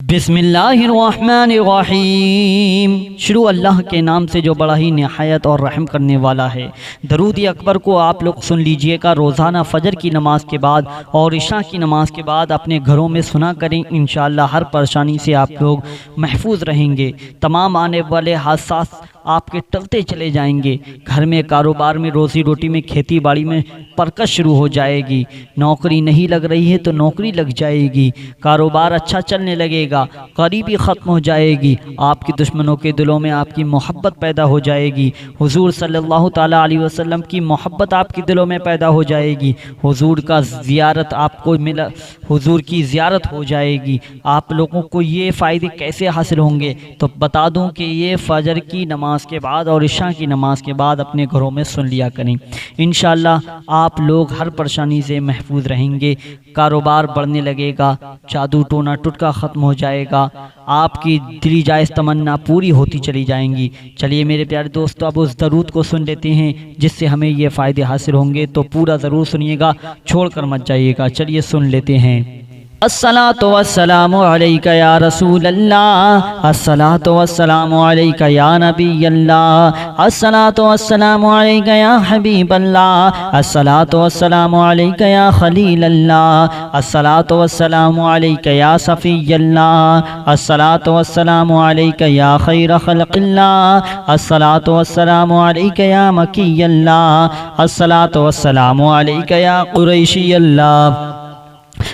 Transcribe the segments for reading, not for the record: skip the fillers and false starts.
बिस्मिल्लाहिर्रहमानिर्रहीम। शुरू अल्लाह के नाम से जो बड़ा ही निहायत और रहम करने वाला है। दरूद अकबर को आप लोग सुन लीजिएगा रोज़ाना फ़जर की नमाज़ के बाद और इशा की नमाज़ के बाद अपने घरों में सुना करें। इंशाअल्लाह हर परेशानी से आप लोग महफूज रहेंगे। तमाम आने वाले हादसा आपके टलते चले जाएंगे। घर में, कारोबार में, रोज़ी रोटी में, खेती बाड़ी में बरकत शुरू हो जाएगी। नौकरी नहीं लग रही है तो नौकरी लग जाएगी। कारोबार अच्छा चलने लगेगा। गरीबी ख़त्म हो जाएगी। आपके दुश्मनों के दिलों में आपकी मोहब्बत पैदा हो जाएगी। हुजूर सल्लल्लाहु ताला अलैहि वसल्लम की मोहब्बत आपके दिलों में पैदा हो जाएगी। हुजूर का ज़ियारत आपको मिला, हुजूर की ज़ियारत हो जाएगी। आप लोगों को ये फ़ायदे कैसे हासिल होंगे तो बता दूं कि ये फ़जर की नमाज के बाद और इशा की नमाज के बाद अपने घरों में सुन लिया करें। इंशाअल्लाह आप लोग हर परेशानी से महफूज रहेंगे। कारोबार बढ़ने लगेगा। जादू टोना टुटका ख़त्म हो जाएगा। आपकी दिली जायज़ तमन्ना पूरी होती चली जाएंगी। चलिए मेरे प्यारे दोस्तों, अब उस दरूद को सुन लेते हैं जिससे हमें ये फ़ायदे हासिल होंगे। तो पूरा ज़रूर सुनिएगा, छोड़ कर मत जाइएगा। चलिए सुन लेते हैं। अस्सलातु वस्सलामु अलैका या रसूल अल्लाह, अस्सलातु वस्सलामु अलैका या नबी अल्लाह, अस्सलातु वस्सलामु अलैका या हबीब अल्लाह, अस्सलातु वस्सलामु अलैका या खलील अल्लाह, अस्सलातु वस्सलामु अलैका या सफ़ी अल्लाह, अस्सलातु वस्सलामु अलैका या खैर खल्क़िल्लाह, अस्सलातु वस्सलामु अलैका या मकी अल्लाह, अस्सलातु वस्सलामु अलैका या कुरैशी अल्लाह,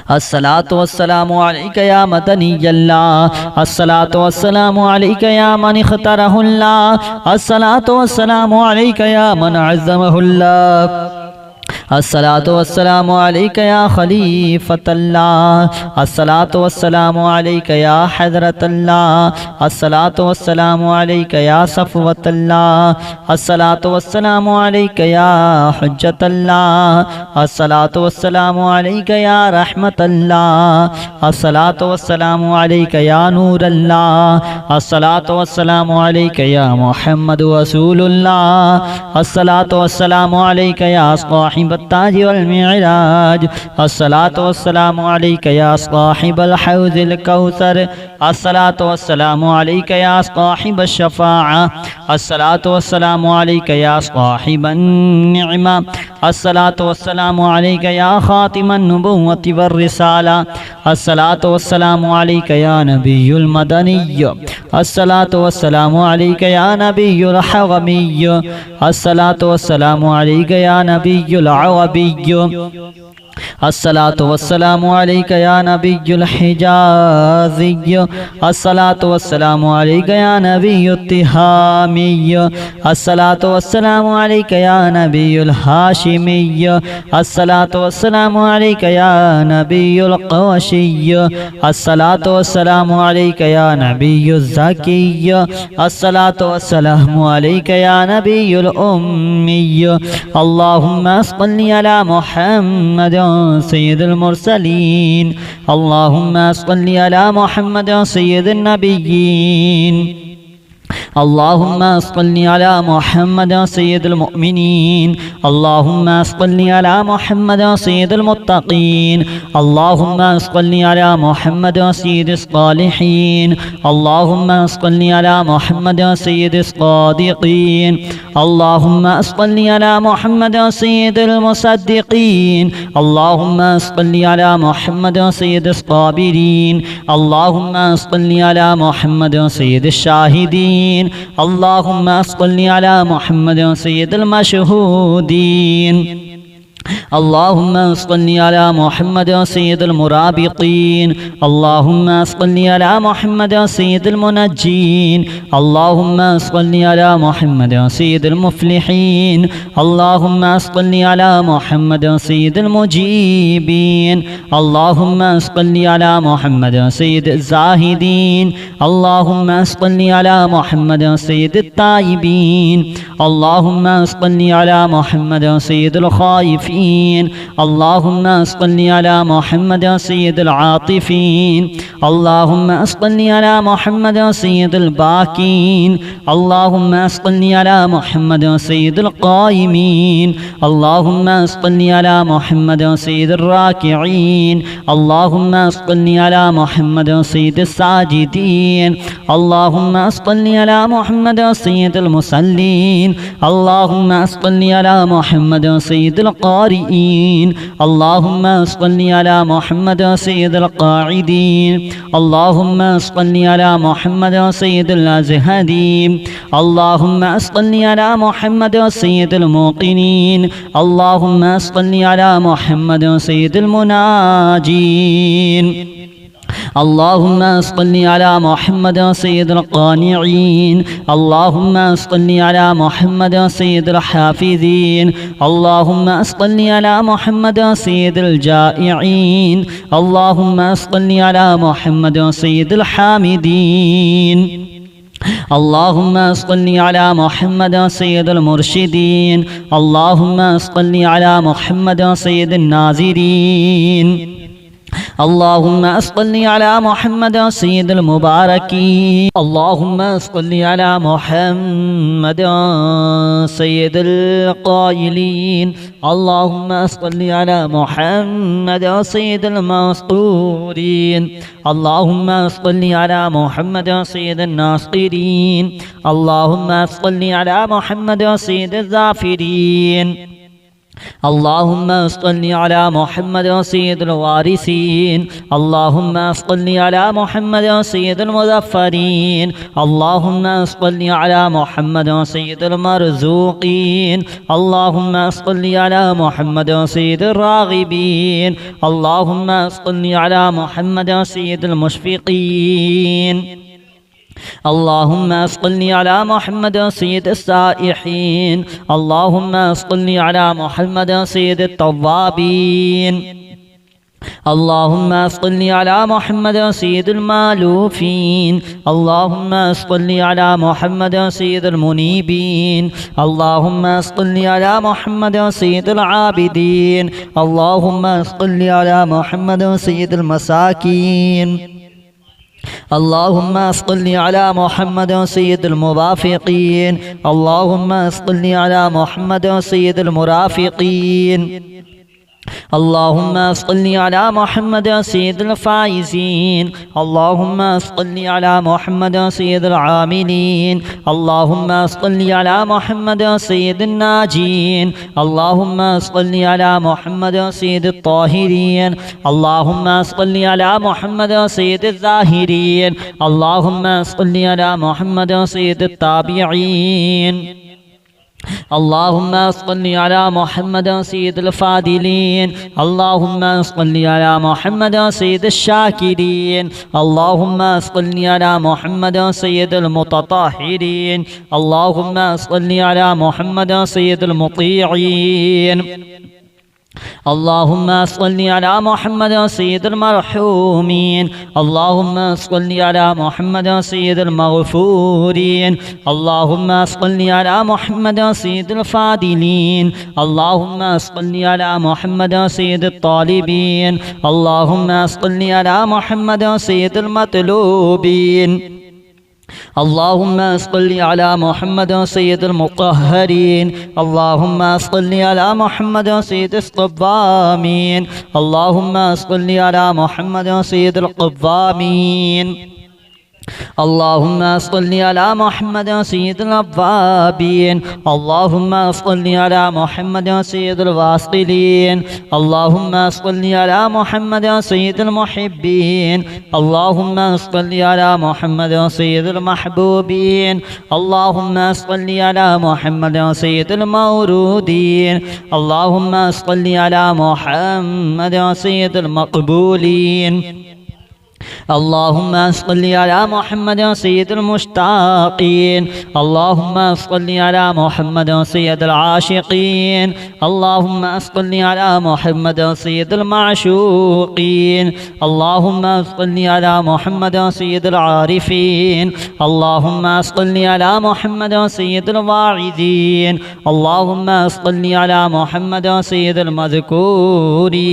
अस्सलातु वस्सलामु अलैका या मदनी अल्लाह, अस्सलातु वस्सलामु अलैका या मन इख्तरहुल्लाह, अस्सलातु वस्सलामु अलैका या मन अज़्ज़महुल्लाह, अस्सलातु वस्सलामु अलैका या खलीफतल्लाह, अस्सलातु वस्सलामु अलैका या हज़रतल्लाह, अस्सलातु वस्सलामु अलैका या सफ़वतल्लाह, अस्सलातु वस्सलामु अलैका या हुज्जतल्लाह, अस्सलातु वस्सलामु अलैका या रहमतल्लाह, अस्सलातु वस्सलामु अलैका या नूरल्लाह, अस्सलातु वस्सलामु अलैका या मुहम्मद रसूलुल्लाह, अस्सलातु वस्सलामु अलैका या साहिब ताज वल मिराज, अस्सलातु वस्सलामु अलैका या साहिबल हौज़िल कौसर, अस्सलातु वस्सलामु अलैका या साहिबश शफ़ाअ, अस्सलातु वस्सलामु अलैका या साहिबन निअमा, अस्सलातु वस्सलामु अलैका या खातिमन नुबुव्वति वर रिसाला, अस्सलातु वस्सलामु अलैका या नबियुल मदनिय्य, अस्सलातु वस्सलामु अलैका या नबियुल हग़मिय्य, अस्सलातु वस्सलामु अलैका या नबियुल अरबिय्य, अस्सलातु वस्सलामु अलैका या नबियुल हिजाज़िय्य, अस्सलातु वस्सलामु अलैका या नबियुत तिहामिय्य, अस्सलातु वस्सलामु अलैका या नबियुल हाशिमिय्य, अस्सलातु वस्सलामु अलैका या नबियुल क़ुरैशिय्य, अस्सलातु वस्सलामु अलैका या नबियुज़ ज़किय्य, अस्सलातु वस्सलामु अलैका या नबियुल उम्मिय्य, अल्लाहुम्मा सल्लि अला मुहम्मद सय्यिदुल मुरसलीन, अल्लाहुम्मा सल्लि अला मुहम्मद सय्यिदुन नबिय्यीन, अल्लाहुम्मा सल्लि अला मुहम्मद सय्यिदुल मुअमिनीन, अल्लाहुम्मा सल्लि अला मुहम्मद सय्यिदुल मुत्तक़ीन, अल्लाहुम्मा सल्लि अला मुहम्मद सय्यिदिस सालिहीन, अल्लाहुम्मा सल्लि अला मुहम्मद सय्यिदिस सादिक़ीन, अल्लाहुम्मा सल्लि अला मुहम्मद सय्यिदिल मुसद्दिक़ीन, अल्लाहुम्मा सल्लि अला मुहम्मद सय्यिदिस साबिरीन, अल्लाहुम्मा सल्लि अला मुहम्मद सय्यिदिश शाहिदीन, अल्लाहुम्मा सल्लि अला मुहम्मद सय्यिदिल मशहूदीन, अल्लाहुम्मा सल्लि अला मुहम्मद सय्यिदिल मुराबिक़ीन, अल्लाहुम्मा सल्लि अला मुहम्मद सय्यिदिल मुनज्जीन, अल्लाहुम्मा सल्लि अला मुहम्मद सय्यिदिल मुफ़्लिहीन, अल्लाहुम्मा सल्लि अला मुहम्मद सय्यिदिल मुजीबीन, अल्लाहुम्मा सल्लि अला मुहम्मद सय्यिदिज़ ज़ाहिदीन, अल्लाहुम्मा सल्लि अला मुहम्मद सय्यिदित ताइबीन, अल्लाहुम्मा सल्लि अला मुहम्मद सय्यिदिल ख़ाइफ़ीन, الصابرين اللهم صل على محمد سيد العاطفين اللهم صل على محمد سيد الباكين اللهم صل على محمد سيد القائمين اللهم صل على محمد سيد الراكعين اللهم صل على محمد سيد الساجدين اللهم صل على محمد سيد المصلين اللهم صل على محمد سيد القارئين اللهم صل على محمد سيد القاعدين اللهم صل على محمد سيد الازهدين اللهم صل على محمد سيد الموقنين اللهم صل على محمد سيد المناجين اللهم صل على محمد سيد القانعين اللهم صل على محمد سيد الحافظين اللهم صل على محمد سيد الجائعين اللهم صل على محمد سيد الحامدين اللهم صل على محمد سيد المرشدين اللهم صل على محمد سيد الناظرين اللهم صل على محمد سيد المباركين اللهم صل على محمد سيد القائلين اللهم صل على محمد سيد المسطورين اللهم صل على محمد سيد الناصرين اللهم صل على محمد سيد الظافرين اللهم صل على محمد سيد الوارثين اللهم صل على محمد سيد المظفرين اللهم صل على محمد سيد المرزوقين اللهم صل على محمد سيد الراغبين اللهم صل على محمد سيد المشفقين اللهم صل على محمد سيد السائحين اللهم صل على محمد سيد التوابين اللهم صل على محمد سيد المالوفين اللهم صل على محمد سيد المنيبين اللهم صل على محمد سيد العابدين اللهم صل على محمد سيد المساكين اللهم صل على محمد سيد الموافقين اللهم صل على محمد سيد المرافقين اللهم صل على محمد سيد الفائزين اللهم صل على محمد سيد العاملين اللهم صل على محمد سيد الناجين اللهم صل على محمد سيد الطاهرين اللهم صل على محمد سيد الظاهرين اللهم صل على محمد سيد التابعين اللهم صل على محمد سيد الفاضلين اللهم صل على محمد سيد الشاكرين اللهم صل على محمد سيد المتطهرين اللهم صل على محمد سيد المطيعين اللهم صل على محمد سيد المرحومين اللهم صل على محمد سيد المغفورين اللهم صل على محمد سيد الفاضلين اللهم صل على محمد سيد الطالبين اللهم صل على محمد سيد المطلوبين اللهم صل على محمد سيد المطهرين اللهم صل على محمد سيد الصوامين اللهم صل على محمد سيد القوامين اللهم صل على محمد سيد الأوابين اللهم صل على محمد سيد الواصلين اللهم صل على محمد سيد المحبين اللهم صل على محمد سيد المحبوبين اللهم صل على محمد سيد المورودين اللهم صل على محمد سيد المقبولين اللهم صل على محمد سيد المشتاقين، اللهم صل على محمد سيد العاشقين، اللهم صل على محمد سيد المعشوقين، اللهم صل على محمد سيد العارفين، اللهم صل على محمد سيد الواعظين، اللهم صل على محمد سيد المذكورين،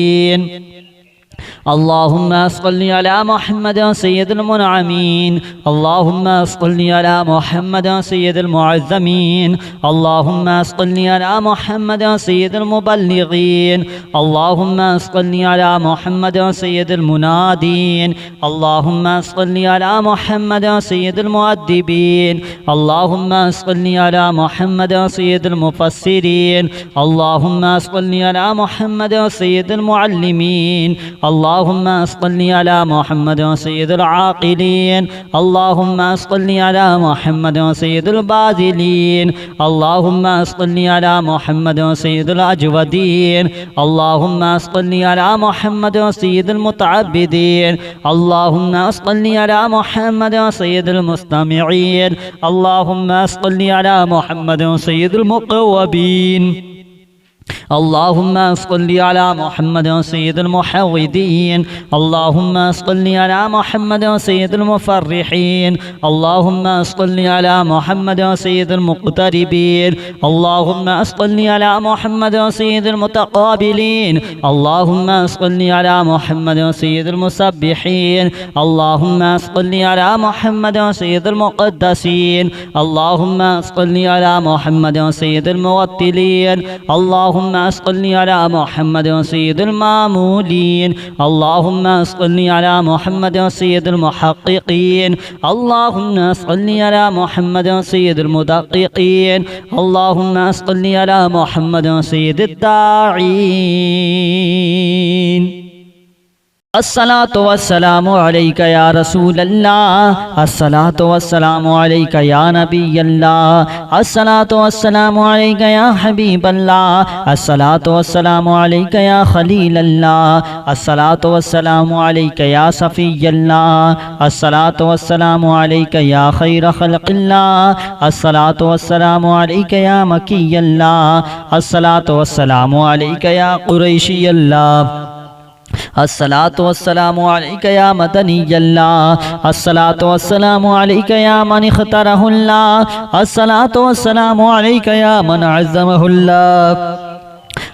اللهم صل على محمد سيد المنعمين، اللهم صل على محمد سيد المعظمين، اللهم صل على محمد سيد المبلغين، اللهم صل على محمد سيد المنادين، اللهم صل على محمد سيد المؤدبين، اللهم صل على محمد سيد المفسرين، اللهم صل على محمد سيد المعلمين، اللهم صل على محمد سيد العاقلين، اللهم صل على محمد سيد الباذلين، اللهم صل على محمد سيد الأجودين، اللهم صل على محمد سيد المتعبدين، اللهم صل على محمد سيد المستمعين، اللهم صل على محمد سيد المقوبين، اللهم صل على محمد سيد المحوذين، اللهم صل على محمد سيد المفرحين، اللهم صل على محمد سيد المقتربين، اللهم صل على محمد سيد المتقابلين، اللهم صل على محمد سيد المسبحين، اللهم صل على محمد سيد المقدسين، اللهم صل على محمد سيد الموتلين، اللهم صل على محمد سيد المامولين، اللهم صل على محمد سيد المحققين، اللهم صل على محمد سيد المدققين، اللهم صل على محمد سيد الداعين. الصلاة والسلام عليك يا رسول الله، الصلاة والسلام عليك يا نبي الله، الصلاة والسلام عليك يا حبيب الله، الصلاة والسلام عليك يا خليل الله، الصلاة والسلام عليك يا صفي الله، الصلاة والسلام عليك يا خير خلق الله، الصلاة والسلام عليك يا مكي الله، الصلاة والسلام عليك يا قريشي الله، الصلاة والسلام عليك يا مدني الله، الصلاة والسلام عليك يا من اختاره الله، الصلاة والسلام عليك يا من عزمه الله،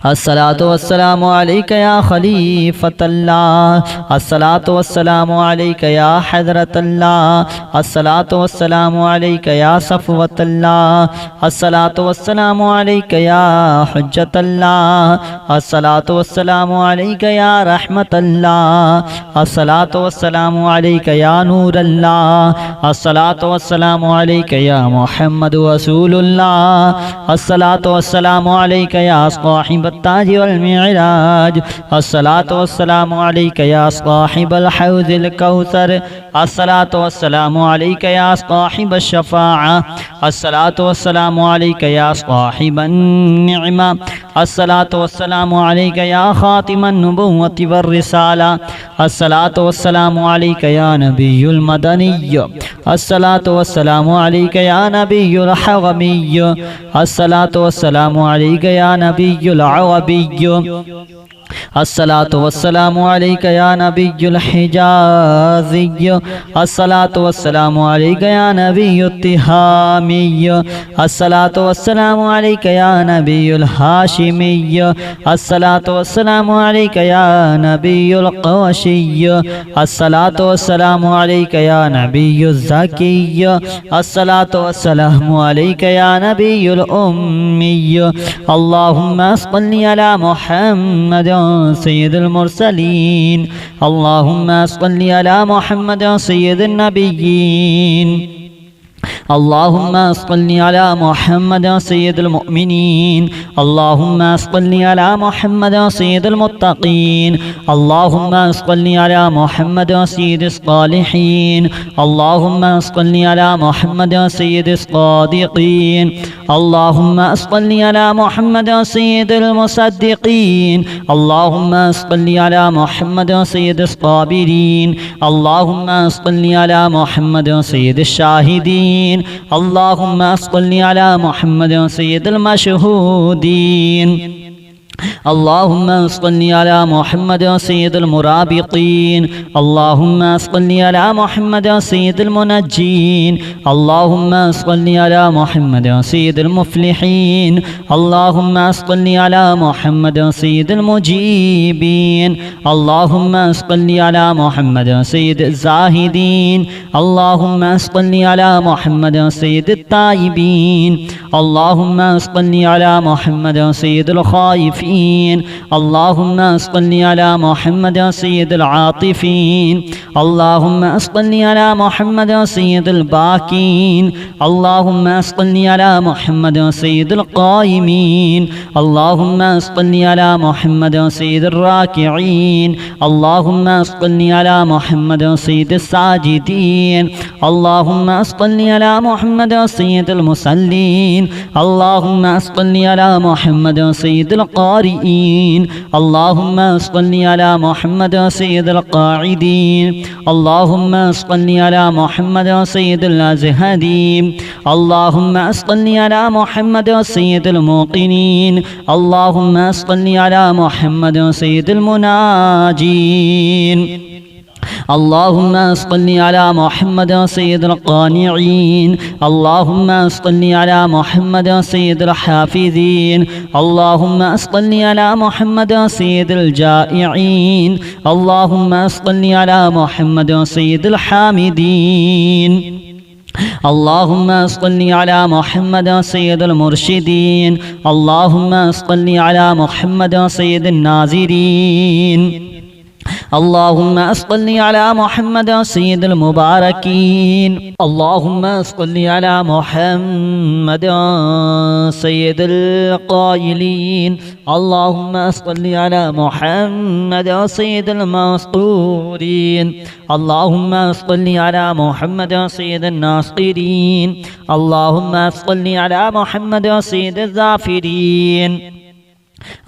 الصلاة والسلام عليك يا خليفة الله، الصلاة والسلام عليك يا حضرة الله، الصلاة والسلام عليك يا صفوة الله، الصلاة والسلام عليك يا حجة الله، الصلاة والسلام عليك يا رحمة الله، الصلاة والسلام عليك يا نور الله، الصلاة والسلام عليك يا محمد رسول الله، الصلاة والسلام عليك يا صاحب التاج والمعراج، الصلاة والسلام عليك يا صاحب الحوض الكوثر، الصلاة والسلام عليك يا صاحب الشفاعة، الصلاة والسلام عليك يا صاحب النعمة، الصلاة والسلام عليك يا خاتم النبوة والرسالة، الصلاة والسلام عليك يا نبي المدني، الصلاة والسلام عليك يا نبي الحرمي، الصلاة والسلام عليك يا نبي العربي، الصلاة والسلام عليك يا نبي الحجازي، الصلاة والسلام عليك يا نبي التهامي، الصلاة والسلام عليك يا نبي الهاشمي، الصلاة والسلام عليك يا نبي القوشي، الصلاة والسلام عليك يا نبي الزكي، الصلاة والسلام عليك يا نبي الأمي، اللهم صل على محمد سيد المرسلين، اللهم صل على محمد سيد النبيين، اللهم صل على محمد سيد المؤمنين، اللهم صل على محمد سيد المتقين، اللهم صل على محمد سيد الصالحين، اللهم صل على محمد سيد الصادقين، اللهم صل على محمد سيد المصدقين اللهم صل على محمد سيد الصابرين اللهم صل على محمد سيد الشاهدين اللهم صل على محمد سيد المشهودين اللهم صل على محمد سيد المرابطين اللهم صل على محمد سيد المنجين اللهم صل على محمد سيد المفلحين اللهم صل على محمد سيد المجيبين اللهم صل على محمد سيد الزاهدين اللهم صل على محمد سيد التائبين اللهم صل على محمد سيد الخائفين اللهم صل على محمد سيد العاطفين اللهم صل على محمد سيد الباكين اللهم صل على محمد سيد القائمين اللهم صل على محمد سيد الراكعين اللهم صل على محمد سيد الساجدين اللهم صل على محمد سيد المصلين اللهم صل على محمد سيد القارئين اللهم صل على محمد سيد القاعدين اللهم صل على محمد سيد الازهدين اللهم صل على محمد سيد الموقنين اللهم صل على محمد سيد المناجين اللهم صل على محمد سيد القانعين اللهم صل على محمد سيد الحافظين اللهم صل على محمد سيد الجائعين اللهم صل على محمد سيد الحامدين اللهم صل على محمد سيد المرشدين اللهم صل على محمد سيد الناظرين اللهم صل على محمد سيد المباركين اللهم صل على محمد سيد القائلين اللهم صل على محمد سيد المسطورين اللهم صل على محمد سيد الناصرين اللهم صل على محمد سيد الظافرين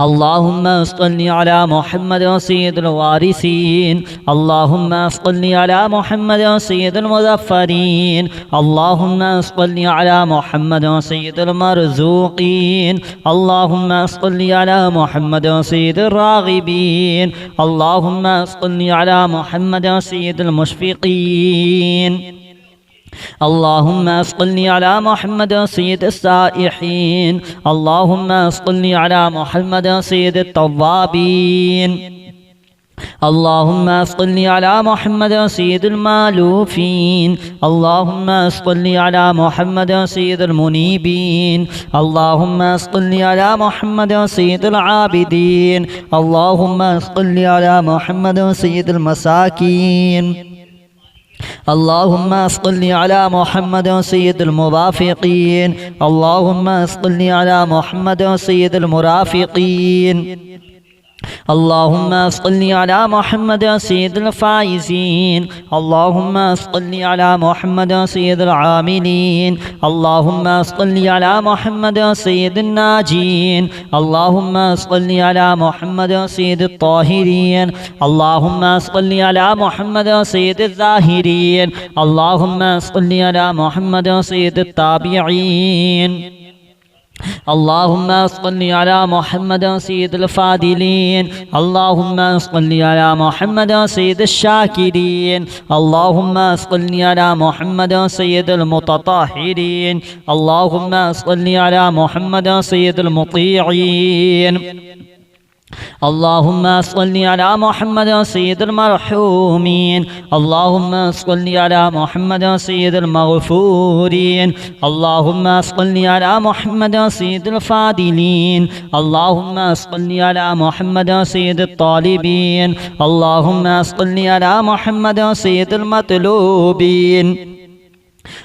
اللهم صل على محمد سيد الوارثين اللهم صل على محمد سيد المظفرين اللهم صل على محمد سيد المرزوقين اللهم صل على محمد سيد الراغبين اللهم صل على محمد سيد المشفقين اللهم صل على محمد سيد السائحين اللهم صل على محمد سيد التوابين اللهم صل على محمد سيد المالوفين اللهم صل على محمد سيد المنيبين اللهم صل على محمد سيد العابدين اللهم صل على محمد سيد المساكين اللهم صل على محمد سيد الموافقين اللهم صل على محمد سيد المرافقين اللهم صل على محمد سيد الفائزين اللهم صل على محمد سيد العاملين اللهم صل على محمد سيد الناجين اللهم صل على محمد سيد الطاهرين اللهم صل على محمد سيد الظاهرين اللهم صل على محمد سيد التابعين اللهم صل على محمد سيد الفاضلين اللهم صل على محمد سيد الشاكرين اللهم صل على محمد سيد المتطهرين اللهم صل على محمد سيد المطيعين اللهم صل على محمد سيد المرحومين اللهم صل على محمد سيد المغفورين اللهم صل على محمد سيد الفاضلين اللهم صل على محمد سيد الطالبين اللهم صل على محمد سيد المطلوبين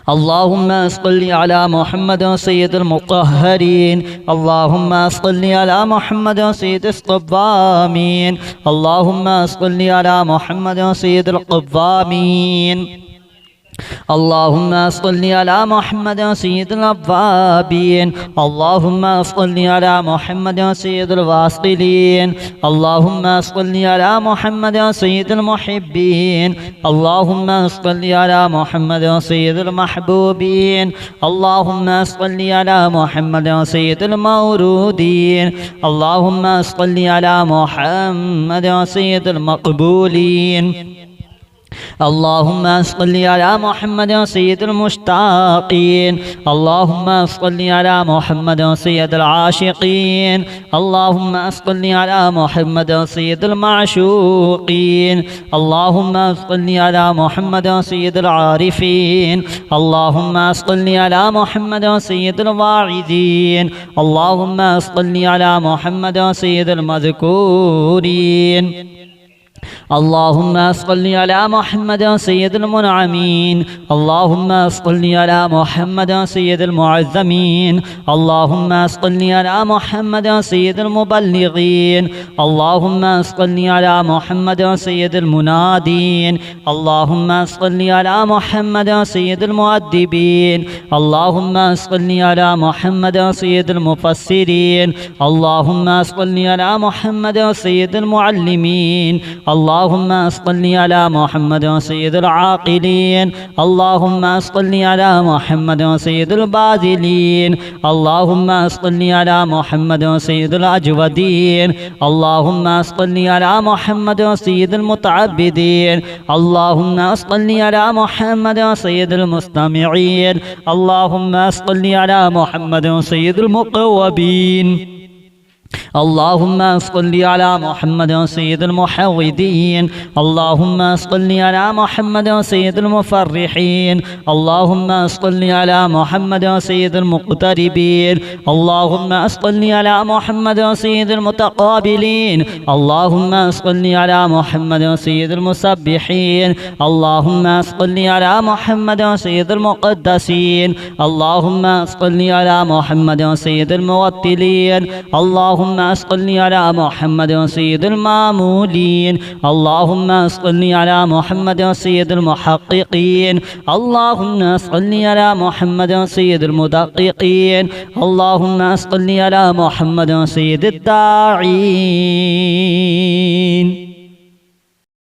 اللهم صل على محمد سيد المطهرين اللهم صل على محمد سيد الصوامين اللهم صل على محمد سيد القوامين اللهم صل على محمد سيد الأوابين اللهم صل على محمد سيد الواصلين اللهم صل على محمد سيد المحبين اللهم صل على محمد سيد المحبوبين اللهم صل على محمد سيد المورودين اللهم صل على محمد سيد المقبولين اللهم صل على محمد سيد المشتاقين اللهم صل على محمد سيد العاشقين اللهم صل على محمد سيد المعشوقين اللهم صل على محمد سيد العارفين اللهم صل على محمد سيد الواعظين اللهم صل على محمد سيد المذكورين اللهم صل على محمد سيد المنعمين اللهم صل على محمد سيد المعظمين اللهم صل على محمد سيد المبلغين اللهم صل على محمد سيد المنادين اللهم صل على محمد سيد المؤدبين اللهم صل على محمد سيد المفسرين اللهم صل على محمد سيد المعلمين اللهم صل على محمد سيد العاقلين اللهم صل على محمد سيد الباذلين اللهم صل على محمد سيد الأجودين اللهم صل على محمد سيد المتعبدين اللهم صل على محمد سيد المستمعين اللهم صل على محمد سيد المقوبين اللهم صل على محمد سيد المحوذين اللهم صل على محمد سيد المفرحين اللهم صل على محمد سيد المقتربين اللهم صل على محمد سيد المتقابلين اللهم صل على محمد سيد المسبحين اللهم صل على محمد سيد المقدسين اللهم صل على محمد سيد الموتلين اللهم صل على محمد سيد المامولين اللهم صل على محمد سيد المحققين اللهم صل على محمد سيد المدققين اللهم صل على محمد سيد الداعين